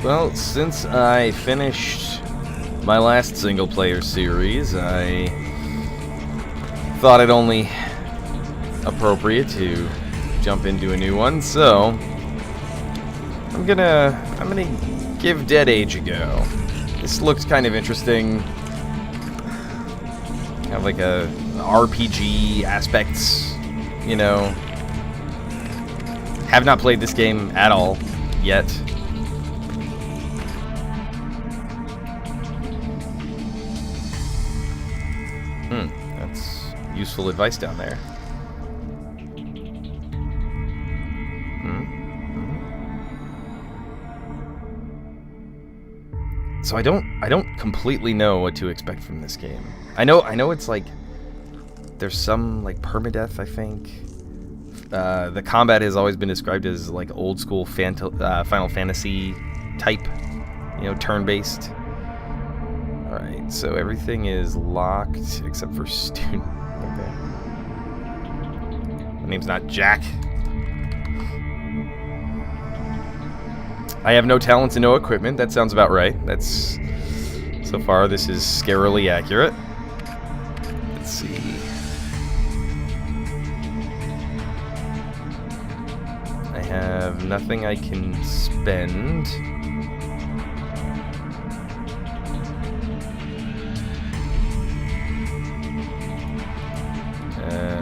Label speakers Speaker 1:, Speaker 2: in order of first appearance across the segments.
Speaker 1: Well, since I finished my last single-player series, I thought it only appropriate to jump into a new one, so I'm gonna give Dead Age a go. This looks kind of interesting. Kind of like a RPG aspects, you know. Have not played this game at all yet. That's useful advice down there. So I don't completely know what to expect from this game. I know it's like there's some like permadeath, I think. The combat has always been described as like old school Final Fantasy type, you know, turn-based. All right, so everything is locked except for student. Okay. My name's not Jack. I have no talents and no equipment. That sounds about right. That's... So far, this is scarily accurate. Let's see. I have nothing I can spend.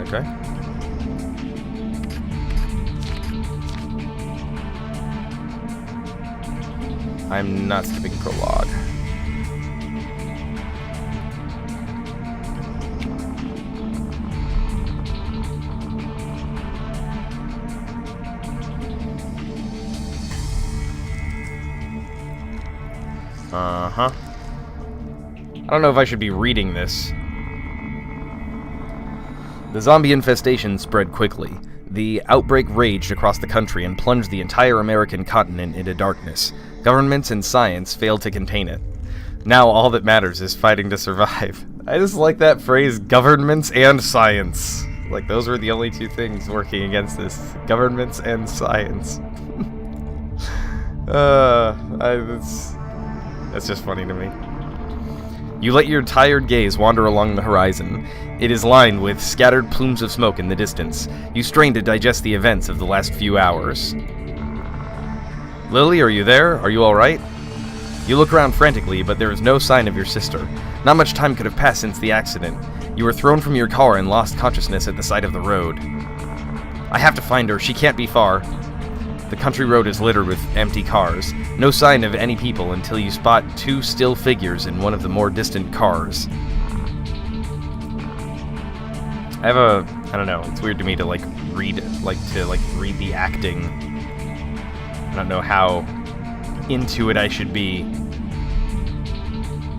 Speaker 1: Okay. I'm not skipping prologue. Uh-huh. I don't know if I should be reading this. The zombie infestation spread quickly. The outbreak raged across the country and plunged the entire American continent into darkness. Governments and science failed to contain it. Now all that matters is fighting to survive. I just like that phrase, governments and science. Like, those were the only two things working against this. Governments and science. That's just funny to me. You let your tired gaze wander along the horizon. It is lined with scattered plumes of smoke in the distance. You strain to digest the events of the last few hours. Lily, are you there? Are you alright? You look around frantically, but there is no sign of your sister. Not much time could have passed since the accident. You were thrown from your car and lost consciousness at the side of the road. I have to find her. She can't be far. The country road is littered with empty cars. No sign of any people until you spot two still figures in one of the more distant cars. I don't know, it's weird to me to read the acting. I don't know how into it I should be.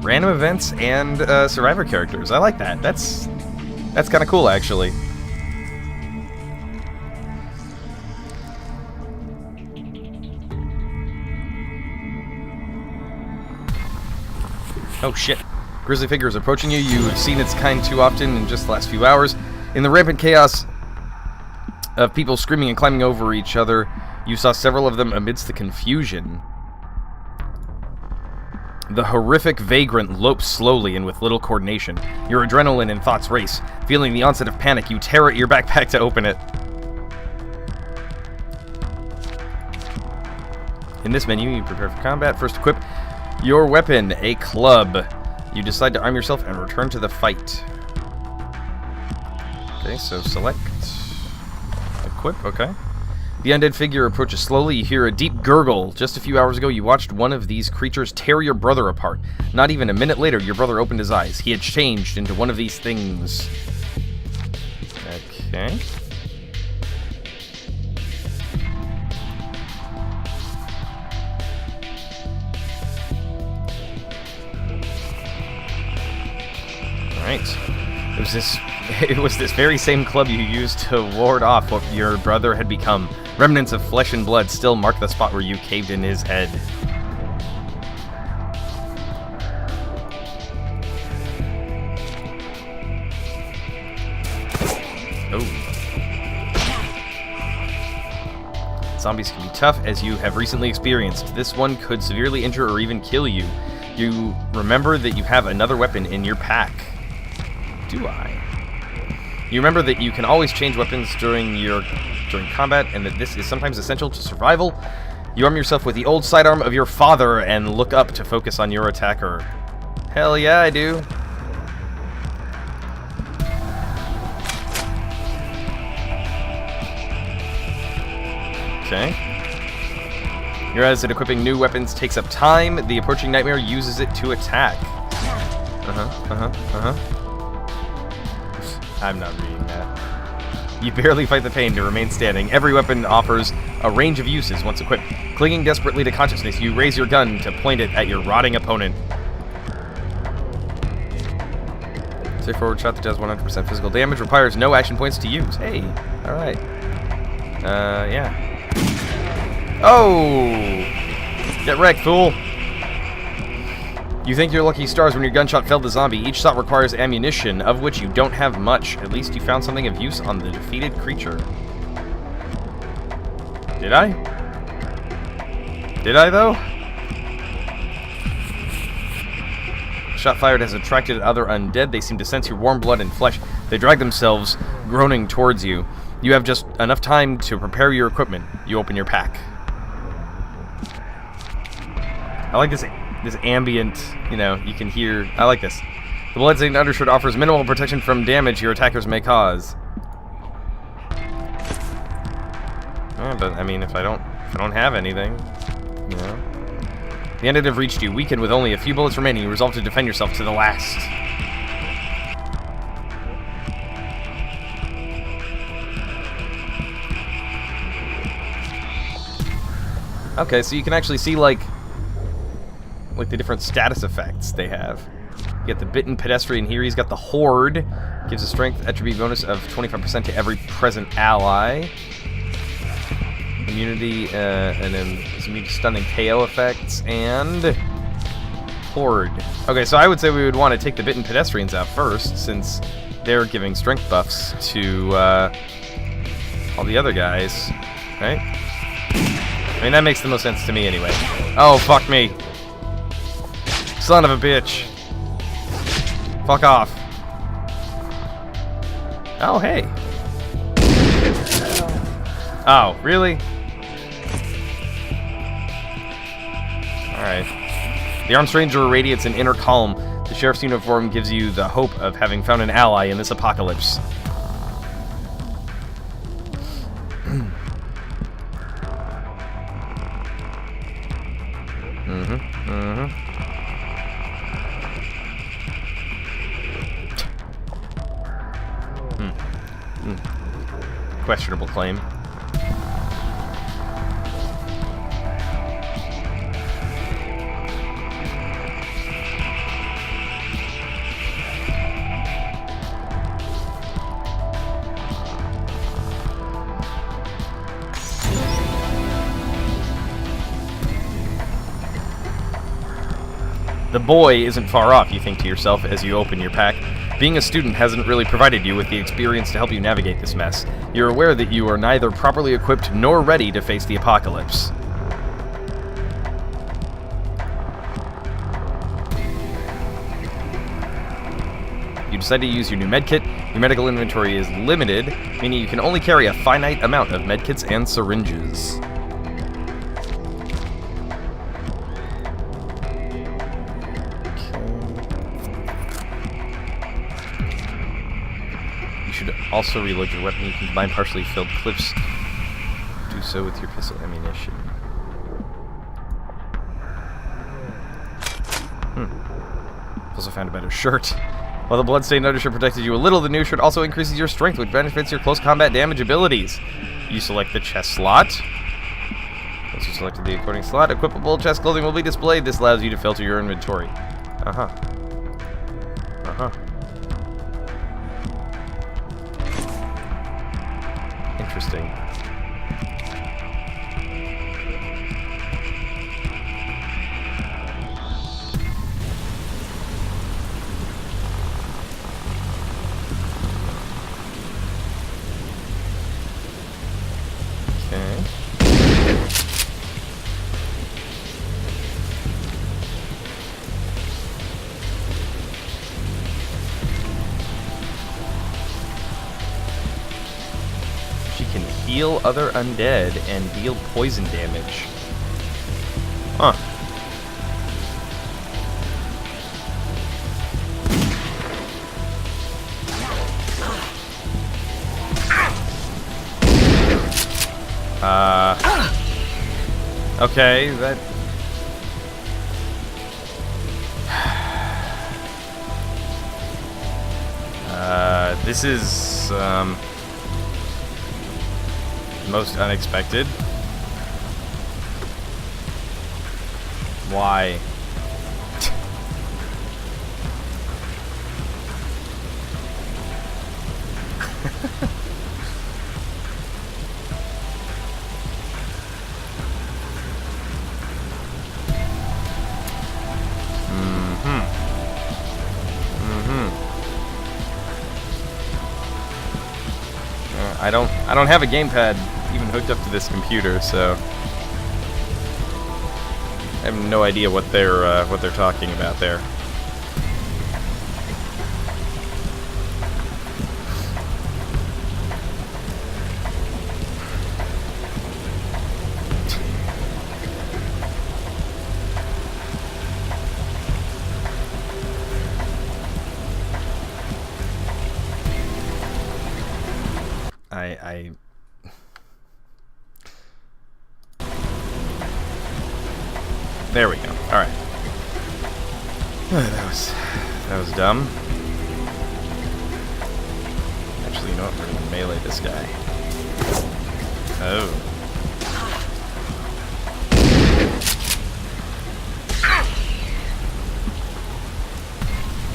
Speaker 1: Random events and survivor characters. I like that. That's kind of cool, actually. Oh shit. Grisly figure is approaching you. You've seen its kind too often in just the last few hours. In the rampant chaos of people screaming and climbing over each other, you saw several of them amidst the confusion. The horrific vagrant lopes slowly and with little coordination. Your adrenaline and thoughts race. Feeling the onset of panic, you tear at your backpack to open it. In this menu, you prepare for combat. First, equip your weapon, a club. You decide to arm yourself and return to the fight. Okay, so select. Equip, okay. The undead figure approaches slowly. You hear a deep gurgle. Just a few hours ago, you watched one of these creatures tear your brother apart. Not even a minute later, your brother opened his eyes. He had changed into one of these things. Okay. Alright. It was this very same club you used to ward off what your brother had become. Remnants of flesh and blood still mark the spot where you caved in his head. Oh. Zombies can be tough, as you have recently experienced. This one could severely injure or even kill you. You remember that you have another weapon in your pack. Do I? You remember that you can always change weapons during combat, and that this is sometimes essential to survival. You arm yourself with the old sidearm of your father and look up to focus on your attacker. Hell yeah, I do. Okay. You realize that equipping new weapons takes up time. The approaching nightmare uses it to attack. I'm not reading that. You barely fight the pain to remain standing. Every weapon offers a range of uses once equipped. Clinging desperately to consciousness, you raise your gun to point it at your rotting opponent. Straightforward shot that does 100% physical damage, requires no action points to use. Hey, alright. Yeah. Oh! Get wrecked, fool! You think you're lucky stars when your gunshot felled the zombie. Each shot requires ammunition, of which you don't have much. At least you found something of use on the defeated creature. Did I? Did I, though? Shot fired has attracted other undead. They seem to sense your warm blood and flesh. They drag themselves, groaning towards you. You have just enough time to prepare your equipment. You open your pack. I like this ambient, you know, you can hear. I like this. The bloodstained undershirt offers minimal protection from damage your attackers may cause. But I mean, if I don't have anything, you know. The undead have reached you, weakened with only a few bullets remaining. You resolve to defend yourself to the last. Okay, so you can actually see like the different status effects they have. You get the bitten pedestrian here. He's got the horde. Gives a strength attribute bonus of 25% to every present ally. Immunity, and then immune to stunning KO effects, and horde. Okay, so I would say we would want to take the bitten pedestrians out first, since they're giving strength buffs to all the other guys, right? I mean, that makes the most sense to me anyway. Oh, fuck me. Son of a bitch. Fuck off. Oh, hey. Oh, really? Alright. The armed stranger radiates an inner calm. The sheriff's uniform gives you the hope of having found an ally in this apocalypse. Questionable claim. The boy isn't far off, you think to yourself as you open your pack. Being a student hasn't really provided you with the experience to help you navigate this mess. You're aware that you are neither properly equipped nor ready to face the apocalypse. You decide to use your new medkit. Your medical inventory is limited, meaning you can only carry a finite amount of medkits and syringes. Also reload your weapon. You can combine partially filled clips. Do so with your pistol ammunition. Also found a better shirt. While the bloodstained undershirt protected you a little, the new shirt also increases your strength, which benefits your close combat damage abilities. You select the chest slot. Once you selected the according slot, equipable chest clothing will be displayed. This allows you to filter your inventory. Interesting. Okay. heal other undead and deal poison damage. Huh. Okay, that... this is, most unexpected. Why? I don't have a gamepad even hooked up to this computer, so I have no idea what they're talking about there. There we go. All right. That was dumb. Actually, you know what? We're gonna melee this guy. Oh.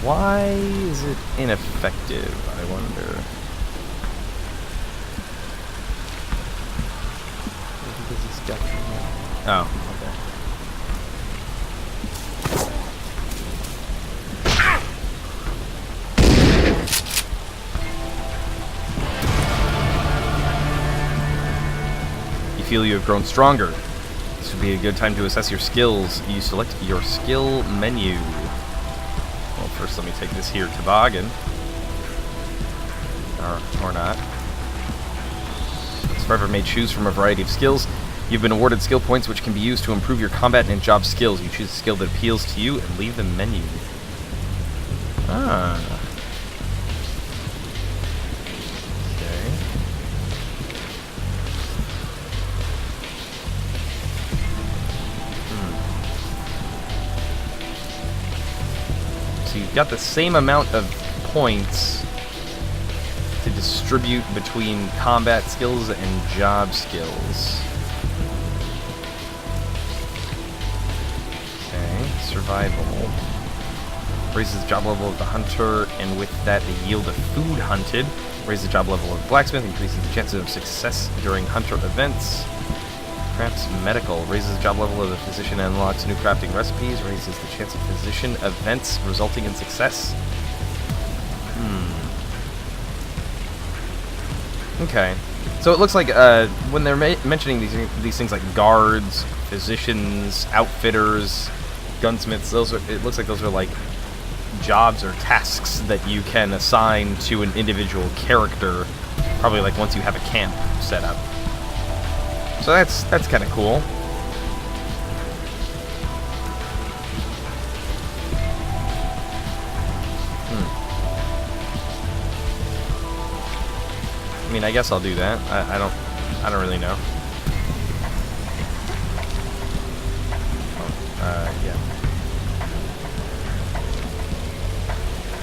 Speaker 1: Why is it ineffective, I wonder? Because he's got... Oh, okay. You feel you have grown stronger. This would be a good time to assess your skills. You select your skill menu. Well, first let me take this here toboggan. Or not. Survivor may choose from a variety of skills. You've been awarded skill points which can be used to improve your combat and job skills. You choose a skill that appeals to you and leave the menu. Ah. Okay. So you've got the same amount of points to distribute between combat skills and job skills. Okay, survival. Raises the job level of the hunter, and with that the yield of food hunted. Raises the job level of the blacksmith, increases the chances of success during hunter events. Crafts medical. Raises the job level of the physician and unlocks new crafting recipes. Raises the chance of physician events resulting in success. Okay, so it looks like when they're mentioning these things like guards, physicians, outfitters, gunsmiths, it looks like those are like jobs or tasks that you can assign to an individual character, probably like once you have a camp set up. So that's kind of cool. I mean, I guess I'll do that. I don't really know.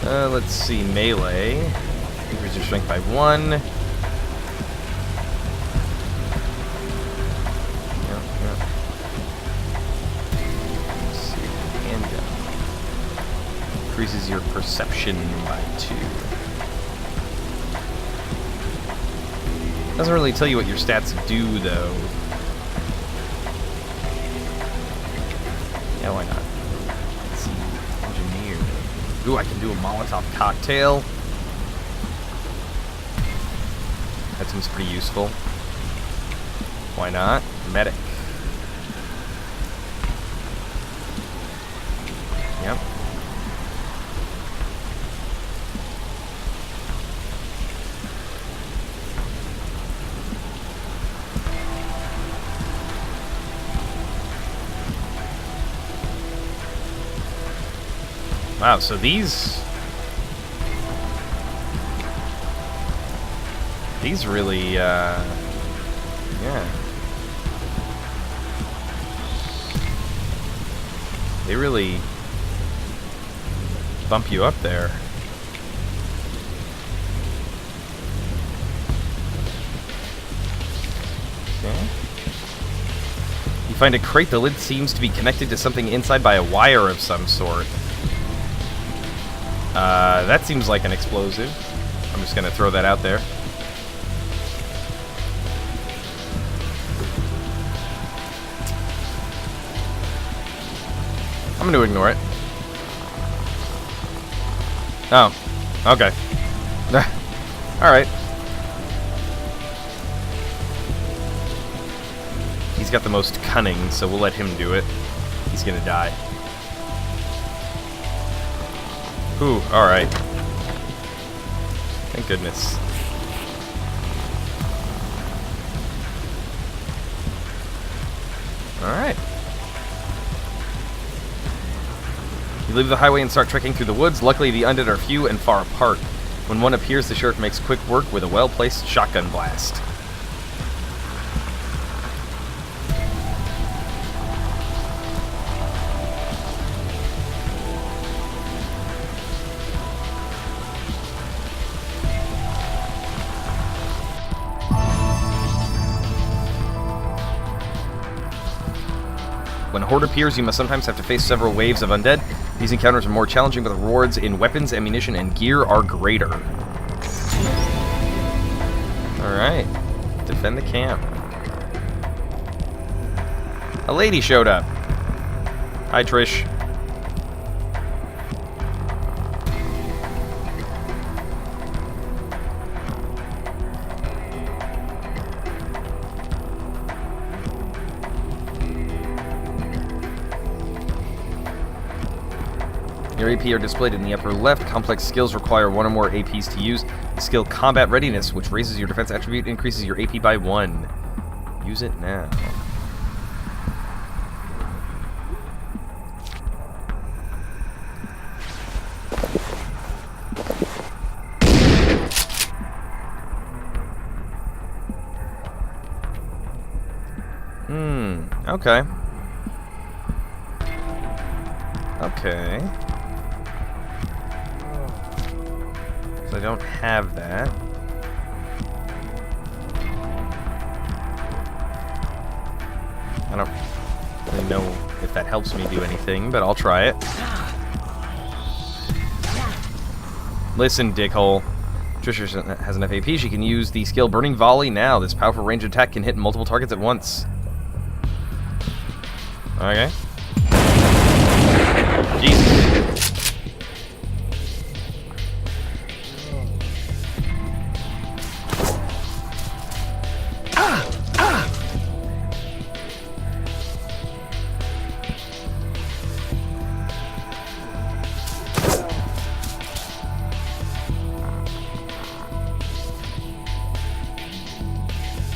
Speaker 1: Yeah. Let's see, melee. Increase your strength by 1. Yep. Let's see, handgun. Increases your perception by 2. Doesn't really tell you what your stats do, though. Yeah, why not? Let's see. Engineer. Ooh, I can do a Molotov cocktail. That seems pretty useful. Why not? Medic. Yep. Wow, so these really, yeah. They really bump you up there. Okay. You find a crate. The lid seems to be connected to something inside by a wire of some sort. That seems like an explosive. I'm just gonna throw that out there. I'm gonna ignore it. Oh, okay. Alright. He's got the most cunning, so we'll let him do it. He's gonna die. Ooh, alright. Thank goodness. Alright. You leave the highway and start trekking through the woods. Luckily, the undead are few and far apart. When one appears, the sheriff makes quick work with a well-placed shotgun blast. When a horde appears, you must sometimes have to face several waves of undead. These encounters are more challenging, but the rewards in weapons, ammunition, and gear are greater. Alright. Defend the camp. A lady showed up. Hi, Trish. Your AP are displayed in the upper left. Complex skills require one or more APs to use. The skill Combat Readiness, which raises your defense attribute, increases your AP by 1. Use it now. Okay. Okay. So I don't have that. I don't really know if that helps me do anything, but I'll try it. Listen, dickhole. Trisha has enough AP. She can use the skill Burning Volley now. This powerful ranged attack can hit multiple targets at once. Okay. Jesus.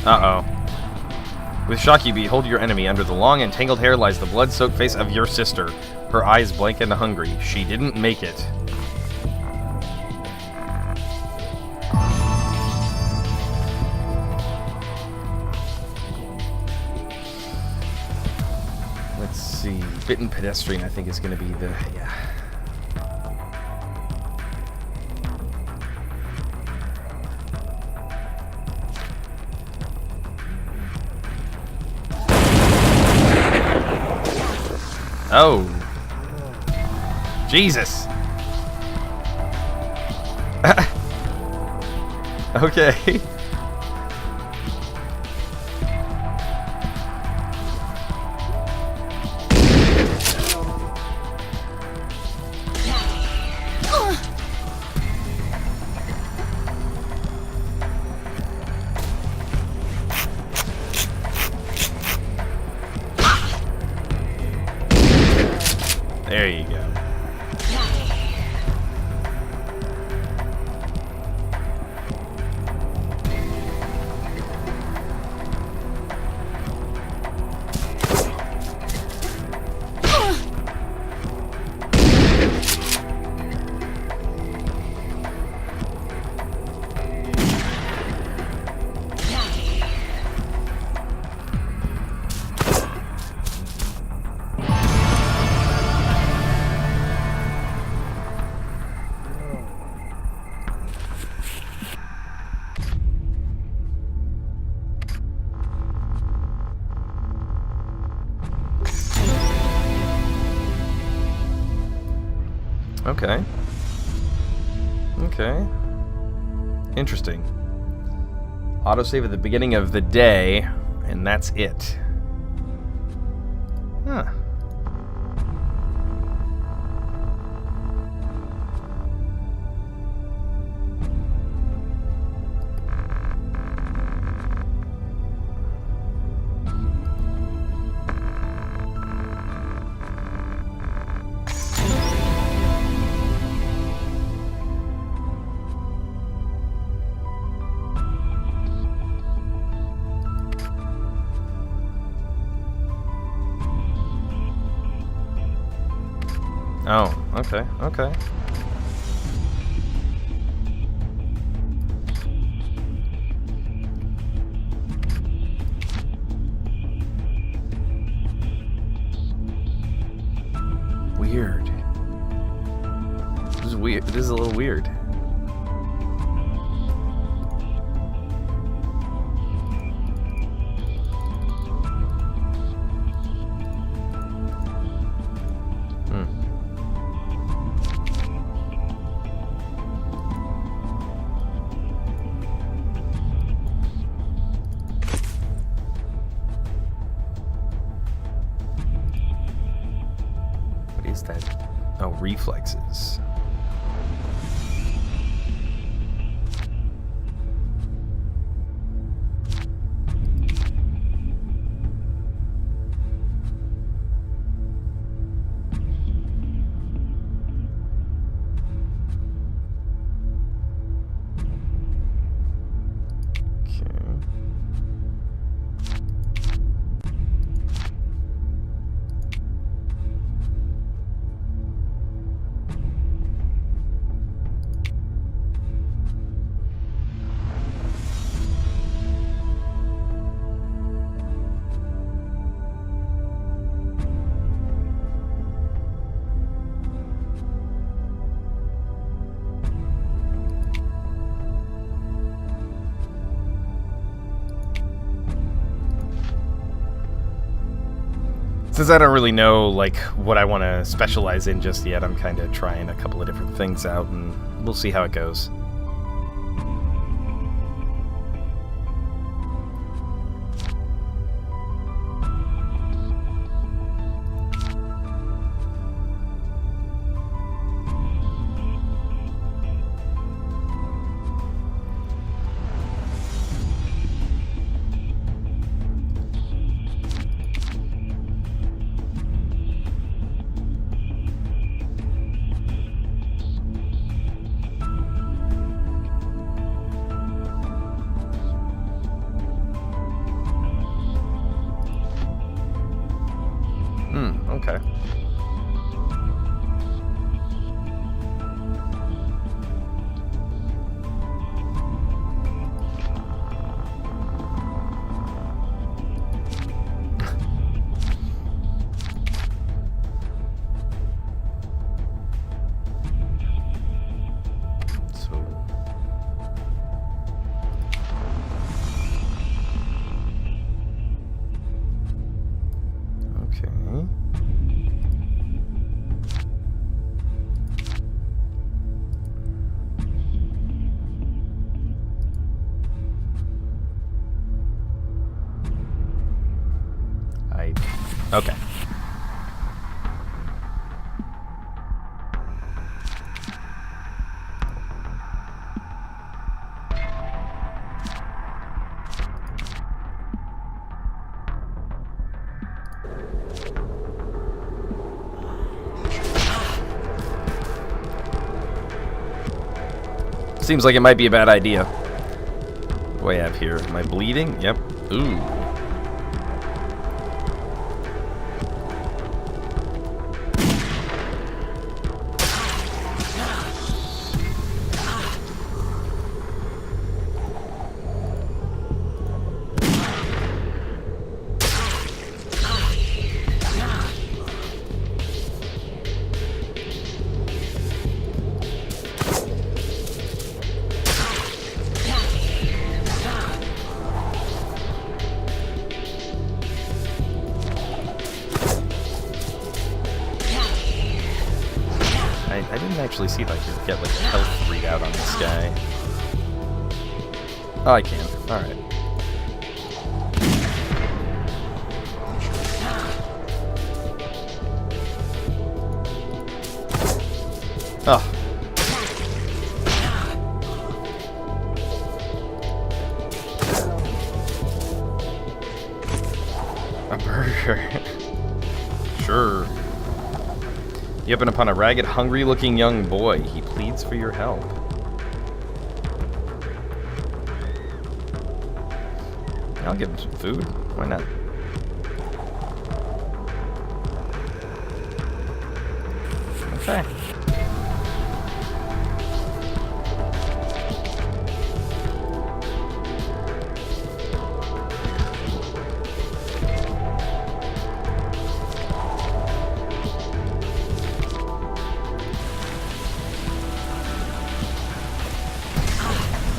Speaker 1: Uh-oh. With shock, you behold your enemy. Under the long and tangled hair lies the blood-soaked face of your sister. Her eyes blank and hungry. She didn't make it. Let's see. Bitten pedestrian, I think, is going to be the... yeah. Oh. Jesus. Okay. There you go. Okay. Okay. Interesting. Autosave at the beginning of the day, and that's it. Huh. Oh, okay, okay. Weird. This is weird. This is a little weird. What is that? Oh, reflexes. Since I don't really know, like, what I want to specialize in just yet, I'm kind of trying a couple of different things out, and we'll see how it goes. Okay. Okay. Seems like it might be a bad idea. What do I have here? Am I bleeding? Yep. Ooh. can't actually see if I can get like a health readout on this guy. Oh, I can. Alright. Oh. A burger. Sure. You happen upon a ragged, hungry-looking young boy. He pleads for your help. I'll give him some food. Why not? Okay.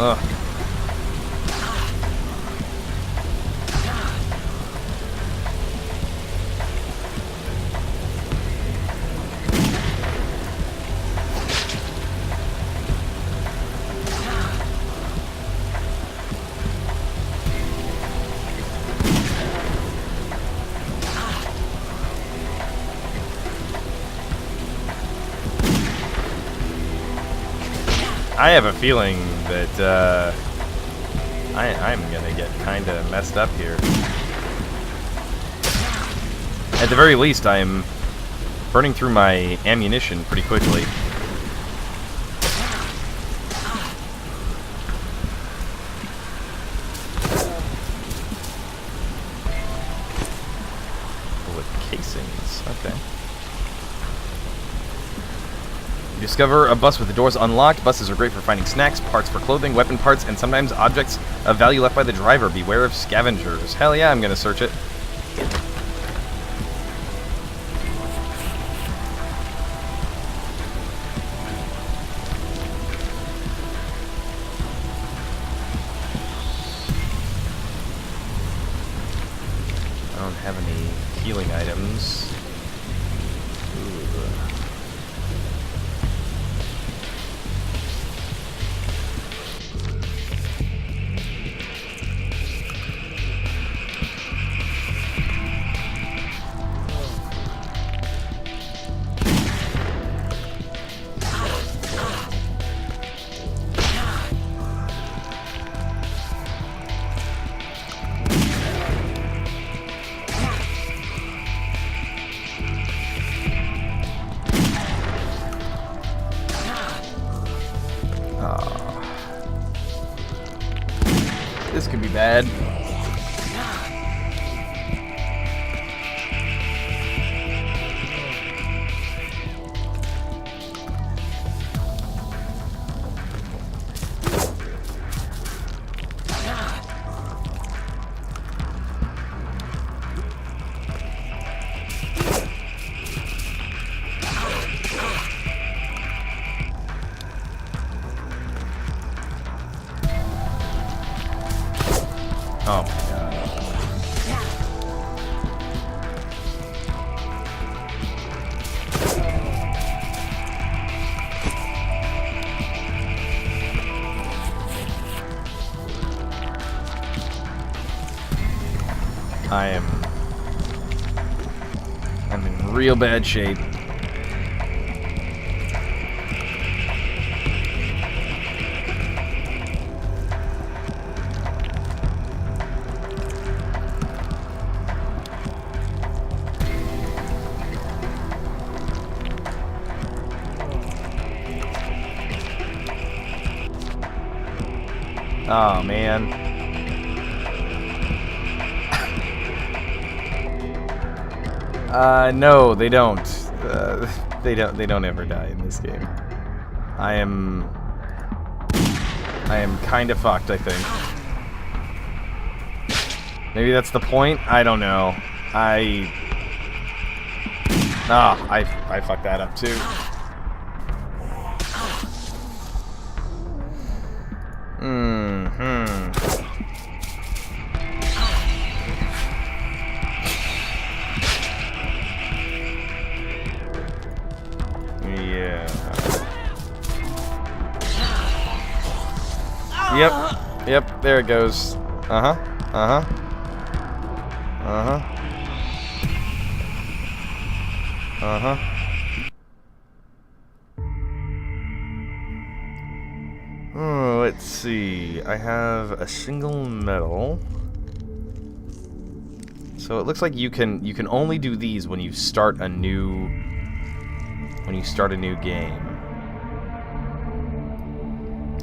Speaker 1: Ugh. I have a feeling that I'm gonna get kind of messed up here. At the very least, I'm burning through my ammunition pretty quickly. With casings, okay. You discover a bus with the doors unlocked. Buses are great for finding snacks, parts for clothing, weapon parts, and sometimes objects of value left by the driver. Beware of scavengers. Hell yeah, I'm gonna search it. I don't have any healing items. This could be bad. Oh my god. I'm in real bad shape. Oh man. No, they don't. They don't ever die in this game. I am kind of fucked, I think. Maybe that's the point? I don't know. I fucked that up too. Yeah. Yep, there it goes. Uh-huh. Uh-huh. Uh-huh. Uh-huh. Oh, let's see. I have a single medal. So it looks like you can only do these when you start a new game.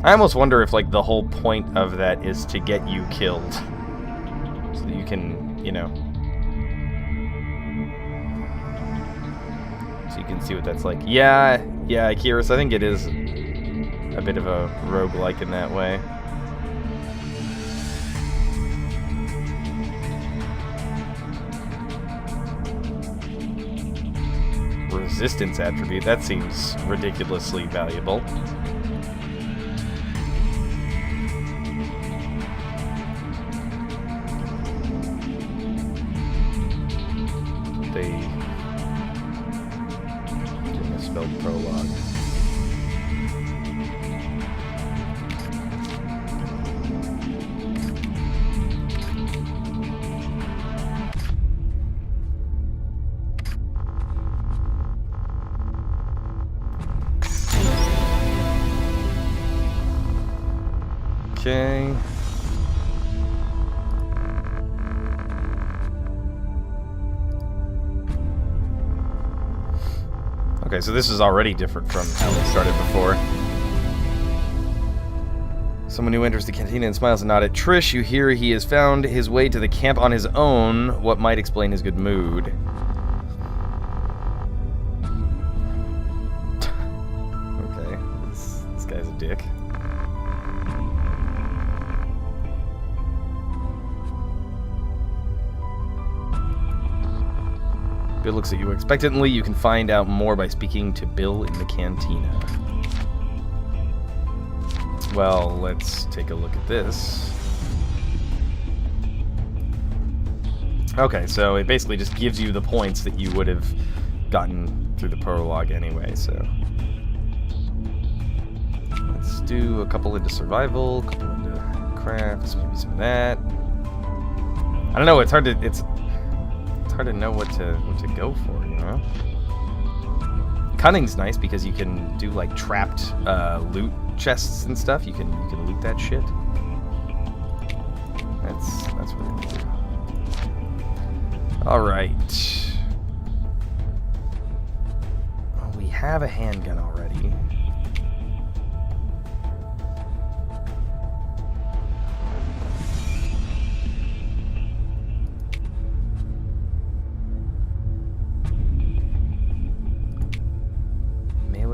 Speaker 1: I almost wonder if like the whole point of that is to get you killed. So that you can, you know. So you can see what that's like. Yeah, Kiris, I think it is a bit of a roguelike in that way. Resistance attribute, that seems ridiculously valuable. They doing a spelled prologue. Okay. Okay, so this is already different from how it started before. Someone who enters the cantina and smiles and nods at Trish. You hear he has found his way to the camp on his own. What might explain his good mood? Okay, this guy's a dick. Bill looks at you expectantly. You can find out more by speaking to Bill in the cantina. Well, let's take a look at this. Okay, so it basically just gives you the points that you would have gotten through the prologue anyway, so. Let's do a couple into survival, a couple into crafts, maybe some of that. I don't know, it's hard to know what to go for, you know? Cunning's nice because you can do like trapped loot chests and stuff. You can loot that shit. That's really cool. All right. Well, we have a handgun already.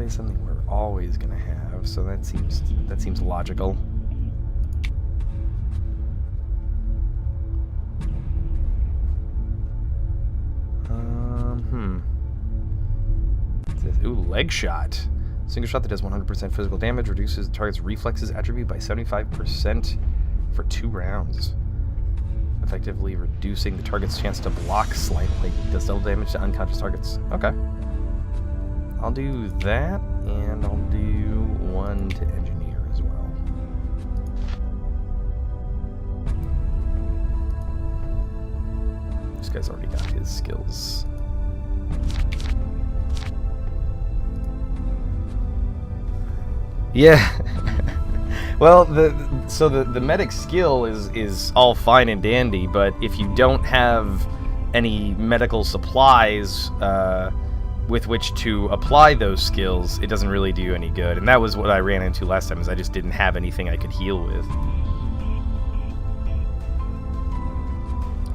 Speaker 1: Something we're always gonna have, so that seems logical. Ooh, leg shot. Single shot that does 100% physical damage reduces the target's reflexes attribute by 75% for 2 rounds, effectively reducing the target's chance to block slightly. Does double damage to unconscious targets. Okay. I'll do that, and I'll do 1 to engineer as well. This guy's already got his skills. Yeah. Well, the medic skill is all fine and dandy, but if you don't have any medical supplies, with which to apply those skills, it doesn't really do you any good. And that was what I ran into last time, is I just didn't have anything I could heal with.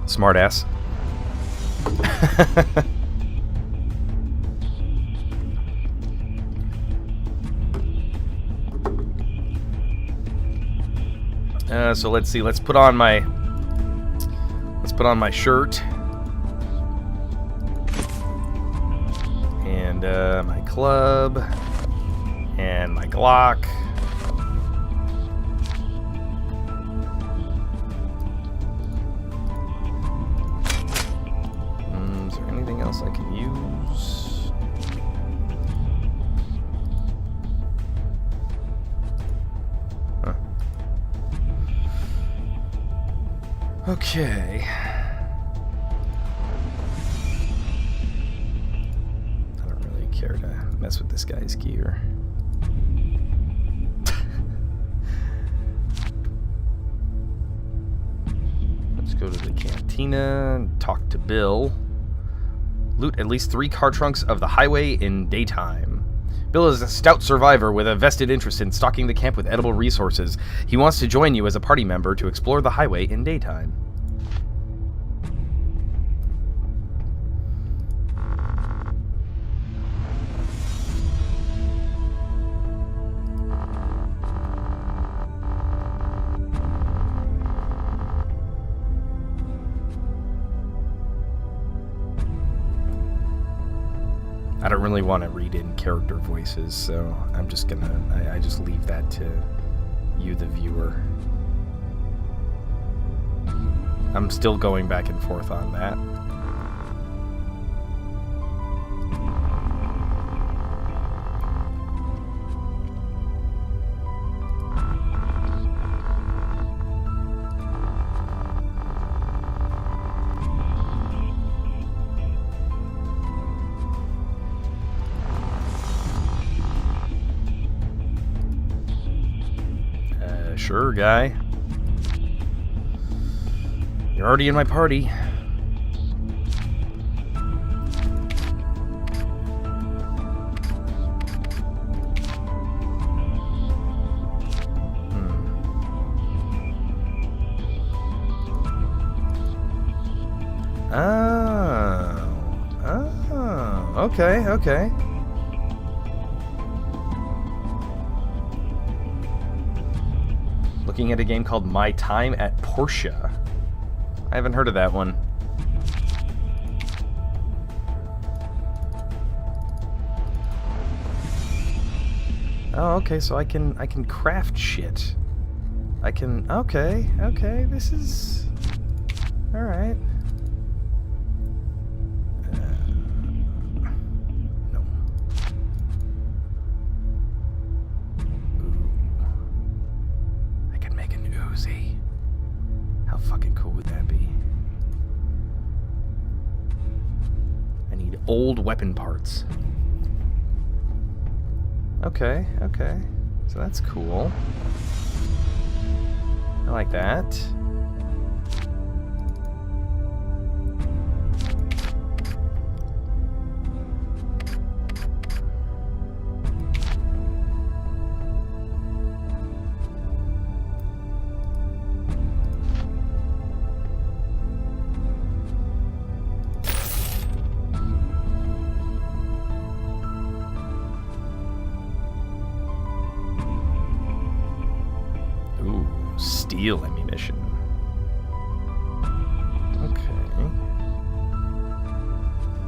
Speaker 1: Smart ass. So let's see. Let's put on my shirt. And my club, and my Glock. Is there anything else I can use? Huh. Okay. I don't really care to mess with this guy's gear. Let's go to the cantina and talk to Bill. Loot at least 3 car trunks of the highway in daytime. Bill is a stout survivor with a vested interest in stocking the camp with edible resources. He wants to join you as a party member to explore the highway in daytime. I don't really want to read in character voices, so I'm just gonna, I just leave that to you, the viewer. I'm still going back and forth on that. Sure, guy. You're already in my party. Oh, okay. Looking at a game called My Time at Portia. I haven't heard of that one. Oh, okay, so I can craft shit. I can, okay, this is all right. No. I can make an Uzi. How fucking cool would that be? I need old weapon parts. Okay. So that's cool. I like that. Steel ammunition. Okay. I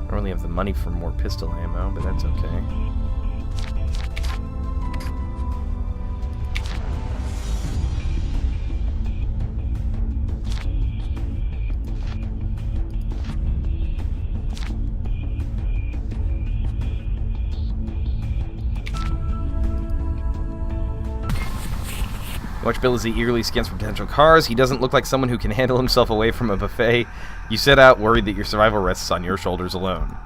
Speaker 1: don't really have the money for more pistol ammo, but that's okay. Watch Bill as he eagerly scans for potential cars. He doesn't look like someone who can handle himself away from a buffet. You set out worried that your survival rests on your shoulders alone.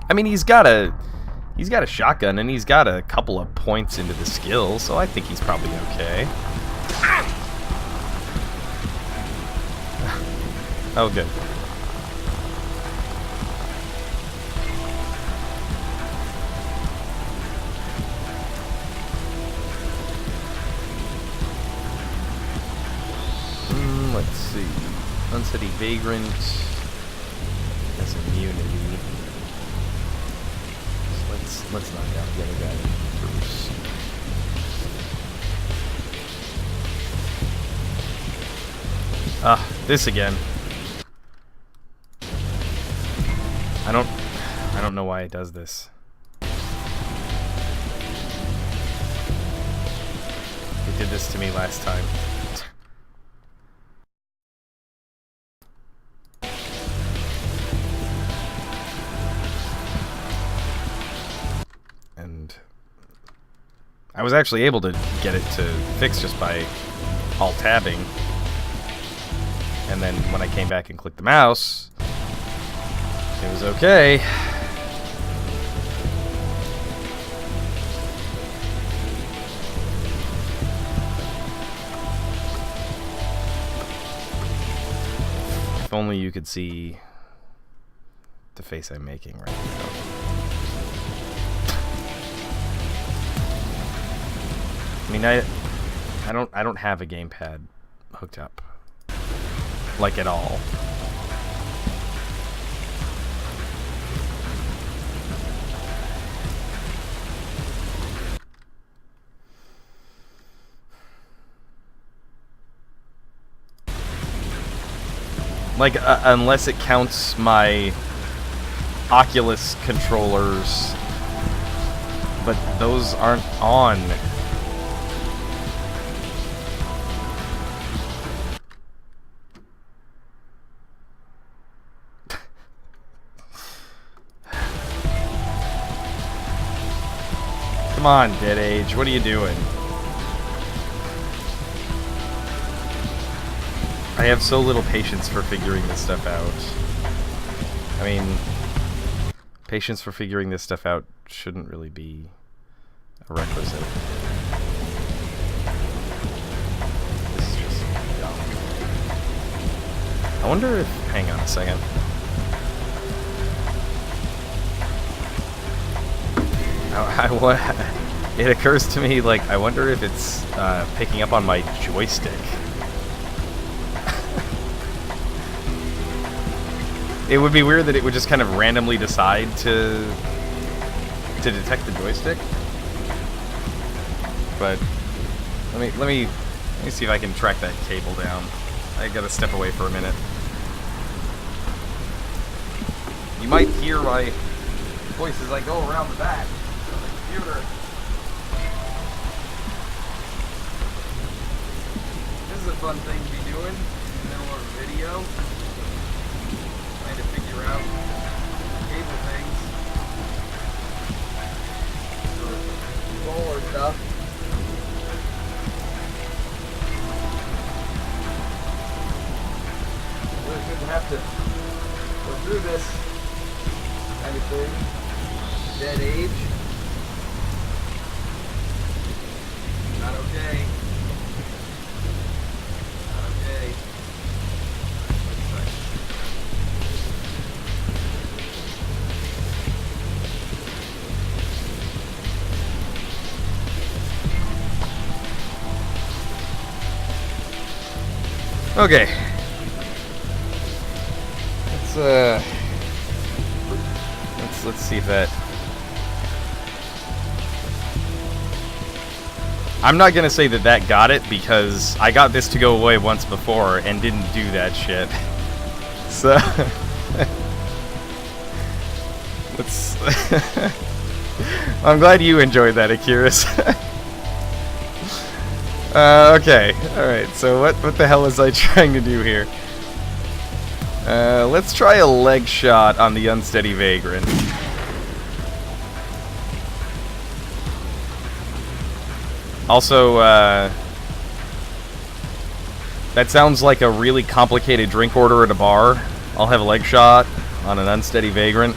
Speaker 1: I mean, he's got a shotgun and he's got a couple of points into the skill, so I think he's probably okay. Oh, good. Let's see. Unsteady Vagrant has immunity. So let's knock out the other guy first. Ah, this again. I don't know why it does this. It did this to me last time. And I was actually able to get it to fix just by Alt-tabbing. And then when I came back and clicked the mouse, it was okay. If only you could see the face I'm making right now. I mean, I don't have a gamepad hooked up, like at all. Like, unless it counts my Oculus controllers, but those aren't on. Come on, Dead Age, what are you doing? I have so little patience for figuring this stuff out. I mean, patience for figuring this stuff out shouldn't really be a requisite. This is just dumb. I wonder if... hang on a second. It occurs to me, like, I wonder if it's picking up on my joystick. It would be weird that it would just kind of randomly decide to detect the joystick. But let me see if I can track that cable down. I gotta step away for a minute. You might hear my voice as I go around the back of the computer. This is a fun thing to be doing in the middle of a video. Trying to figure out cable things. Controller stuff. Really shouldn't have to go through this kind of thing. Dead Age. Not okay. Not okay. Okay. Let's see if that... I'm not gonna say that got it, because I got this to go away once before and didn't do that shit. So... let's... I'm glad you enjoyed that, Akiris. Okay, alright, so what the hell was I trying to do here? Let's try a leg shot on the Unsteady Vagrant. Also, that sounds like a really complicated drink order at a bar. I'll have a leg shot on an Unsteady Vagrant.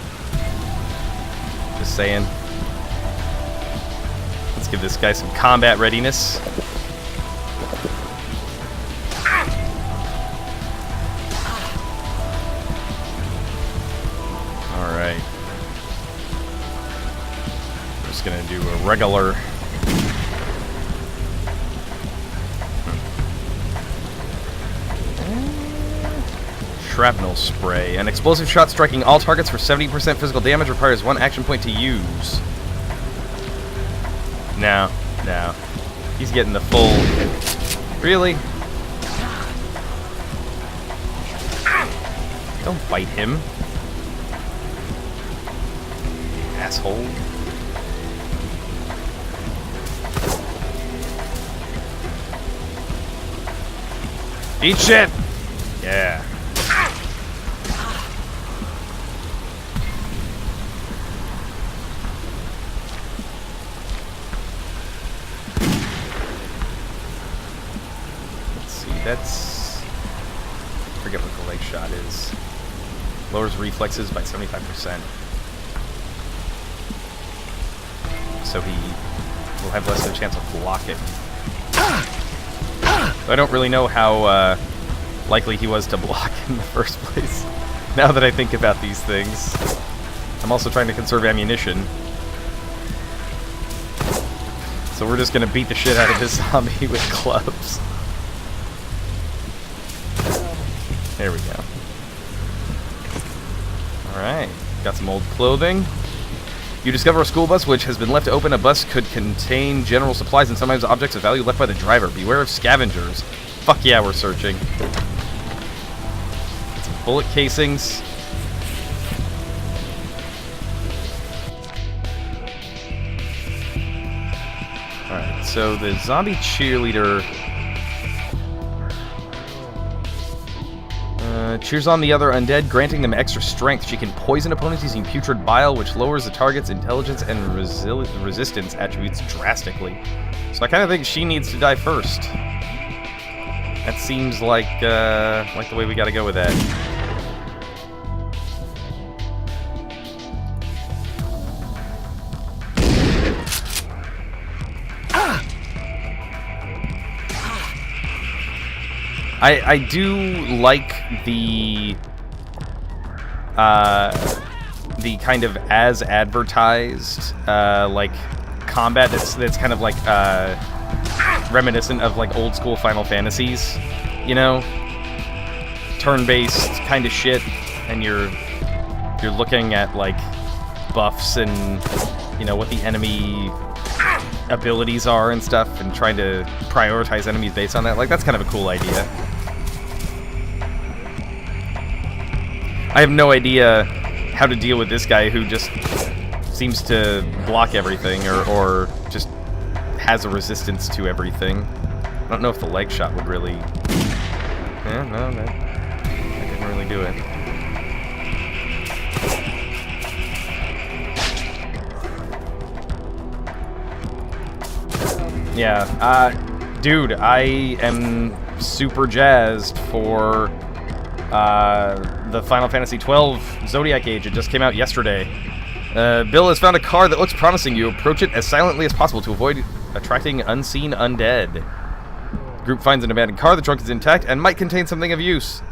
Speaker 1: Just saying. Let's give this guy some combat readiness. Alright. We're just gonna do a regular... Shrapnel spray. An explosive shot striking all targets for 70% physical damage requires 1 action point to use. No. He's getting the full... Really? Don't bite him. Asshole. Eat shit! Yeah. that's... I forget what the leg shot is. Lowers reflexes by 75%. So he will have less of a chance of blocking. I don't really know how likely he was to block in the first place. Now that I think about these things. I'm also trying to conserve ammunition. So we're just gonna beat the shit out of this zombie with clubs. There we go. Alright, got some old clothing. You discover a school bus which has been left open. A bus could contain general supplies and sometimes objects of value left by the driver. Beware of scavengers. Fuck yeah, we're searching. Get some bullet casings. Alright, so the zombie cheerleader cheers on the other undead, granting them extra strength. She can poison opponents using putrid bile, which lowers the target's intelligence and resistance attributes drastically. So I kind of think she needs to die first. That seems like the way we gotta go with that. I do like the kind of as advertised like combat that's kind of like reminiscent of like old school Final Fantasies, you know, turn-based kind of shit, and you're looking at like buffs and you know what the enemy abilities are and stuff, and trying to prioritize enemies based on that. Like, that's kind of a cool idea. I have no idea how to deal with this guy who just seems to block everything or just has a resistance to everything. I don't know if the leg shot would really... Yeah, no, that didn't really do it. Yeah, dude, I am super jazzed for the Final Fantasy XII Zodiac Age. It just came out yesterday. Bill has found a car that looks promising. You approach it as silently as possible to avoid attracting unseen undead. The group finds an abandoned car. The trunk is intact and might contain something of use.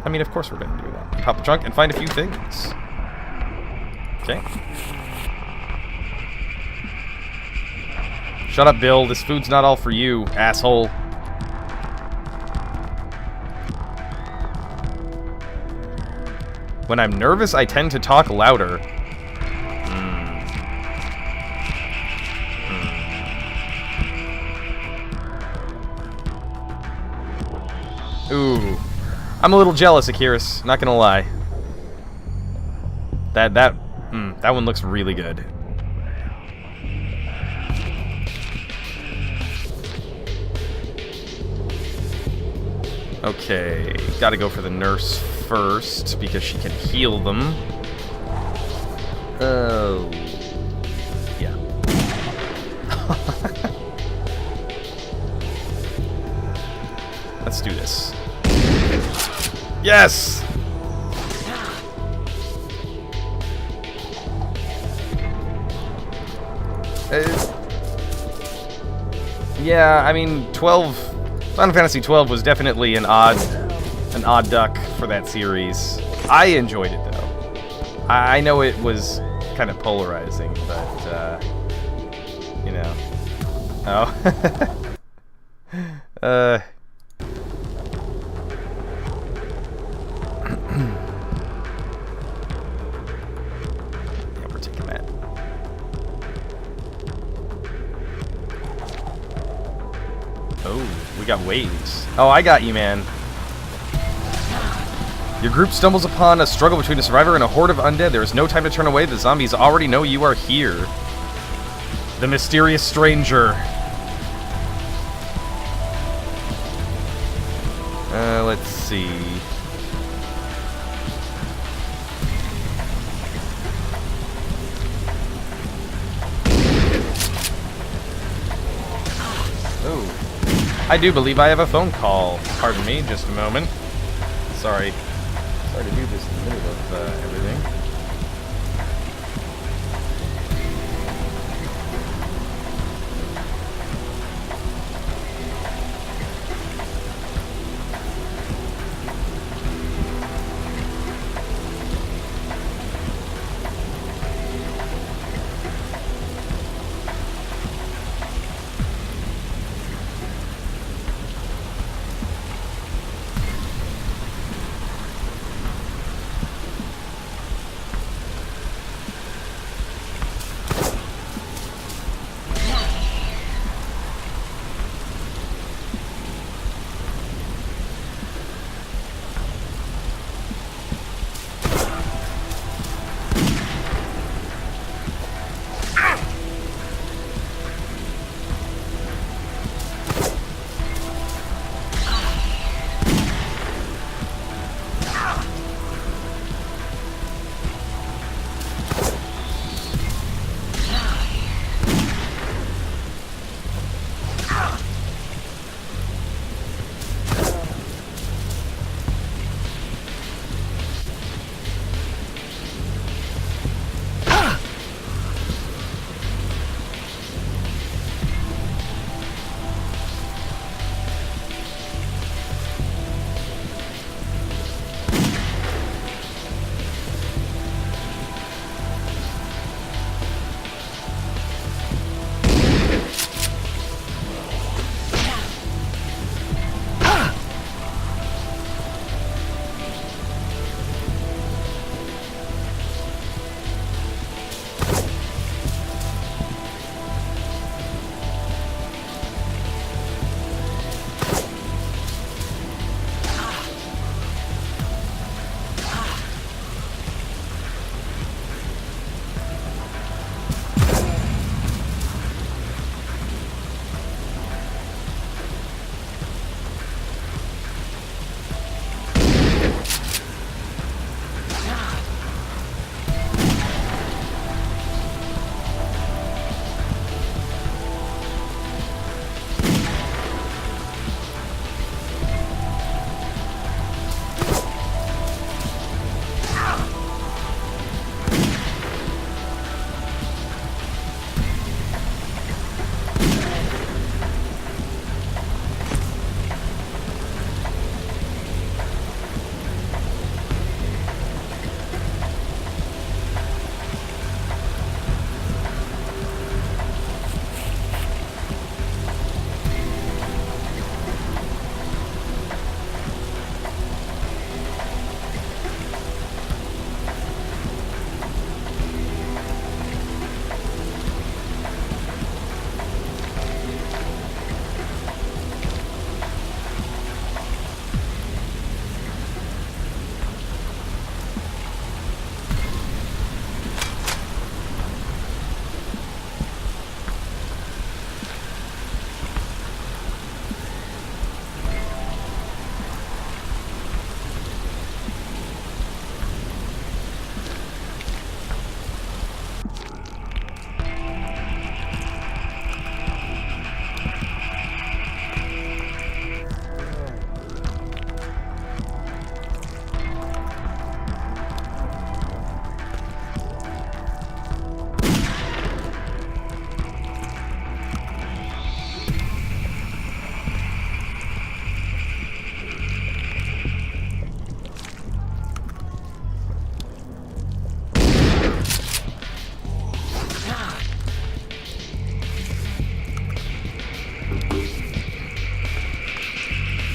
Speaker 1: I mean, of course we're going to do that. Pop the trunk and find a few things. Okay. Shut up, Bill. This food's not all for you, asshole. When I'm nervous, I tend to talk louder. Ooh. I'm a little jealous, Akiris. Not gonna lie. That one looks really good. Okay, gotta go for the nurse first, because she can heal them. Oh. Yeah. Let's do this. Yes! Yeah, I mean, Final Fantasy XII was definitely an odd duck for that series. I enjoyed it, though. I know it was kind of polarizing, but, you know. Oh. Yeah, we're taking that. Oh, we got waves. Oh, I got you, man. Your group stumbles upon a struggle between a survivor and a horde of undead. There is no time to turn away. The zombies already know you are here. The mysterious stranger. Let's see. I do believe I have a phone call. Pardon me, just a moment. Sorry. Sorry to do this in the middle of everything.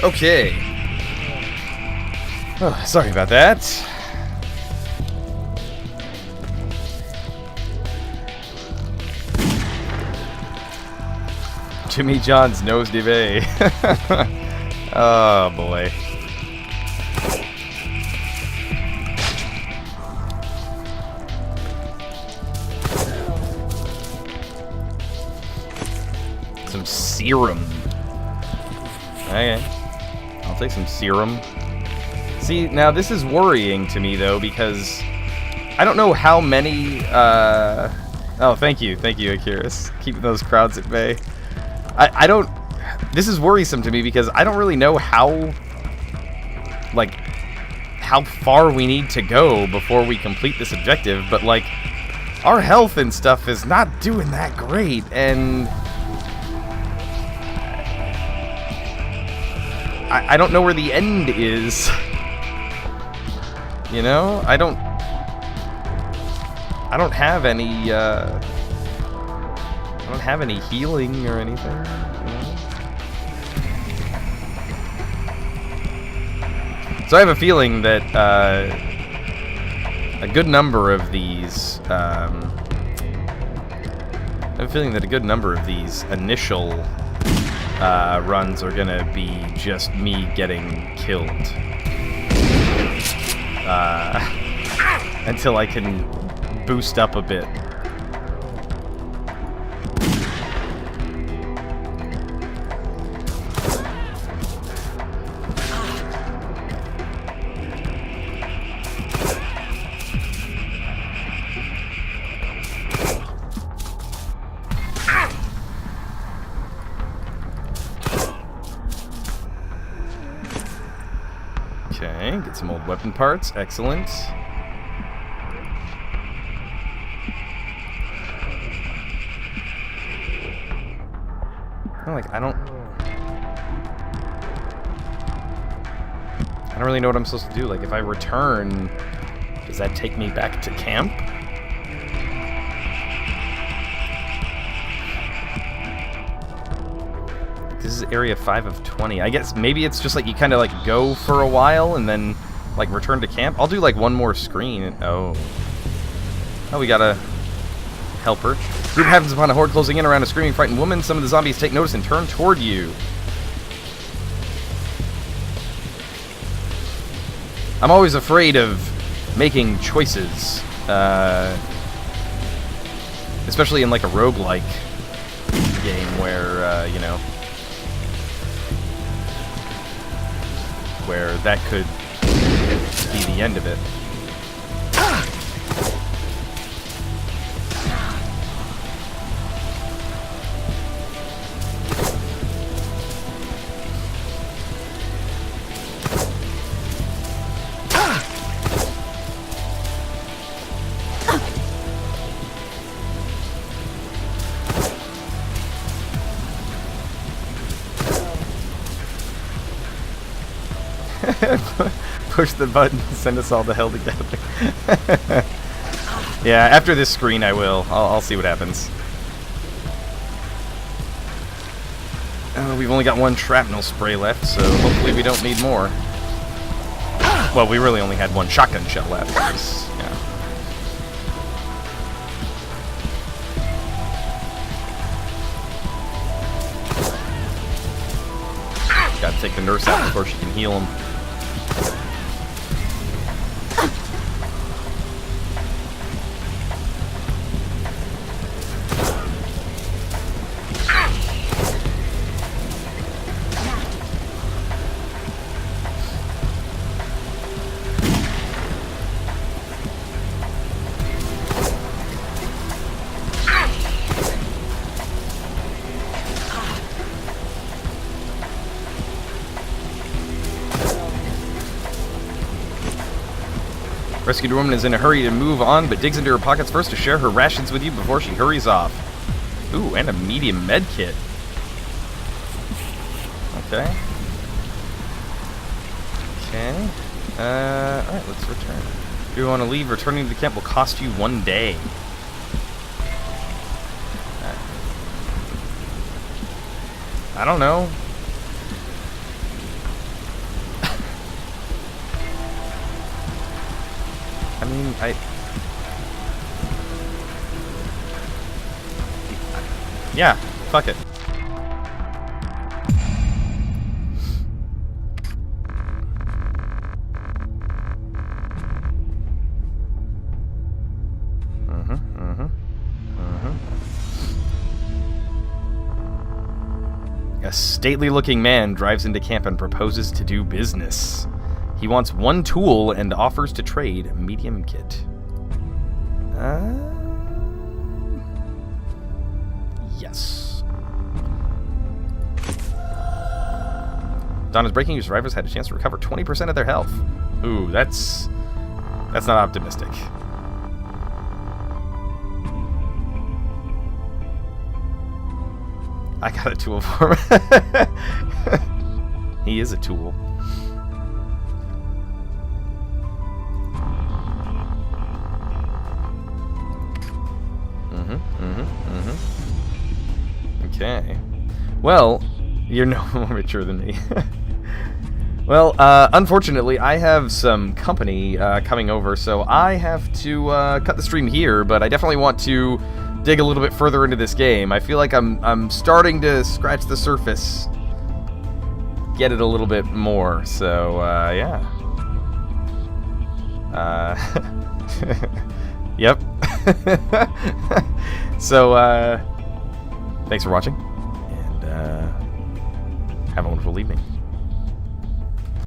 Speaker 1: Okay. Oh, sorry about that. Jimmy John's nose dive. Oh boy. Some serum. Okay. I'll take some serum. See, now this is worrying to me though, because I don't know how many oh, thank you, Akiris. Keeping those crowds at bay. I don't This is worrisome to me because I don't really know how far we need to go before we complete this objective, but, like, our health and stuff is not doing that great, and I don't know where the end is. You know? I don't have any, I don't have any healing or anything, you know? So I have a feeling that a good number of these, initial runs are gonna be just me getting killed until I can boost up a bit. Okay, get some old weapon parts. Excellent. I don't really know what I'm supposed to do. Like, if I return, does that take me back to camp? This is area 5 of 20. I guess maybe it's just like you kind of like go for a while and then like return to camp. I'll do like one more screen. Oh, we got a helper. Group happens upon a horde closing in around a screaming, frightened woman. Some of the zombies take notice and turn toward you. I'm always afraid of making choices, especially in like a roguelike game where, you know, where that could be the end of it. Push the button and send us all to hell together. Yeah, after this screen I will. I'll see what happens. We've only got one shrapnel spray left, so hopefully we don't need more. Well, we really only had one shotgun shell left. Yeah. Gotta take the nurse out before she can heal him. Rescued woman is in a hurry to move on, but digs into her pockets first to share her rations with you before she hurries off. Ooh, and a medium med kit. Okay. Okay. Alright, let's return. Do you want to leave? Returning to the camp will cost you 1 day. I don't know. I mean, yeah, fuck it. A stately-looking man drives into camp and proposes to do business. He wants one tool and offers to trade a medium kit. Yes. Donna's breaking news survivors had a chance to recover 20% of their health. Ooh, that's not optimistic. I got a tool for him. He is a tool. Okay. Well, you're no more mature than me. Well, unfortunately, I have some company coming over, so I have to cut the stream here, but I definitely want to dig a little bit further into this game. I feel like I'm starting to scratch the surface, get it a little bit more, so, yeah. Yep. So, thanks for watching, and have a wonderful evening.